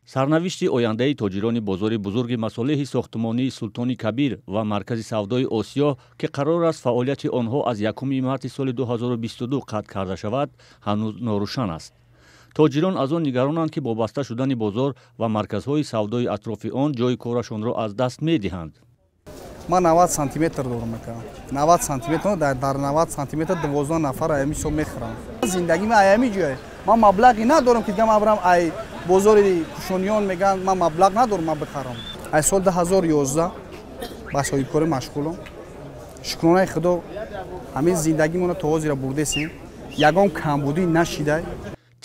сарнавишти ояндаи тоҷирони бозори бузурги масолеҳи сохтмонии Султони Кабир ва маркази савдои Осиё ки қарор аст фаъолияти онҳо аз 1 марти соли 2022 қатъ карда шавад, ҳанӯз норӯшан аст. тоҷирон аз он нигаронанд ки вобаста шудани бозор ва марказҳои савдои атрофи он ҷои корашонро аз даст медиҳанд. ман 90 сантиметр дорам мекунам. 90 сантиметр дар 90 сантиметр 12 нафар аями соб мехӯрам. зиндагӣ ма аями ҷое. Ман маблағи надорам ки дигар ман барам ай бозори кушониён меган ман маблағ надорам ман бихарам. Ай сол 2011 ба соҳибкорӣ машғулам. шукронаи худо ҳамин зиндагимона то ҳозира бурдесем. Ягон камбудӣ нашидай.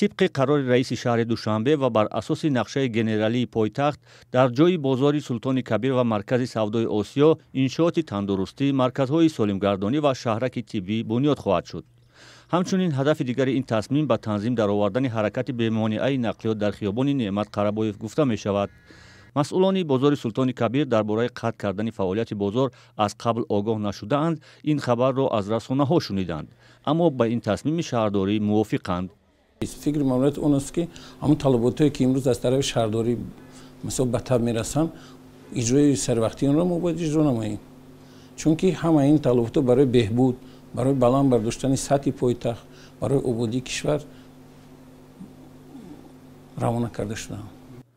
طبق قرار رئیس شهر دوشنبه و بر اساس نقشه گنرالی پایتخت در جای بازار سلطان کبیر و مرکز سودای آسیا انشاءات تندرستی، مرکزهای سالمگردانی و شهرک طبی بنیاد خواهد شد. همچنین هدف دیگر این تصمیم به تنظیم درآوردن حرکت بهمانی‌های نقلیات در خیابان نعمت قره‌بایف گفته می شود. مسئولان بازار سلطان کبیر درباره قطع کردن فعالیت بازار از قبل آگاه نشده‌اند. این خبر را از رسانه‌ها شنیدند، اما با این تصمیم شهرداری موافقند. فکر مملکت اون است که همون طلباتی که امروز از طرف شهرداری مثلا به تب میرسن اجرای سروقتی اون را ما باید اجرا نماییم، چون که همه این طلبات برای بهبود، برای بلند برداشتن سطح پایتخت، برای آبادی کشور روانه کرده شدند.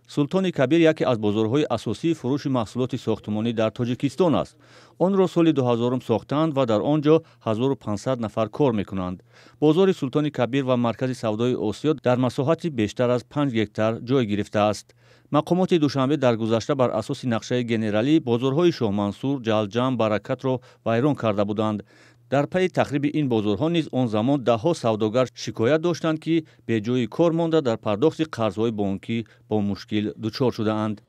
سلطان کبیر یکی از بازارهای اساسی فروش محصولات ساختمانی در تاجیکستان است. آن را سال 2000 ساختند و در آنجا 1500 نفر کار میکنند. بازار سلطان کبیر و مرکز سودای آسیا در مساحتی بیشتر از 5 هکتار جای گرفته است. مقامات دوشنبه در گذشته بر اساس نقشه گنرالی بازارهای شاه منصور، جلجم، برکت را ویران کرده بودند. در پی تخریب این بازارها نیز آن زمان دهها سوداگر شکایت داشتند که به جای کار مانده در پرداخت قرضهای بانکی با مشکل دچار شده‌اند.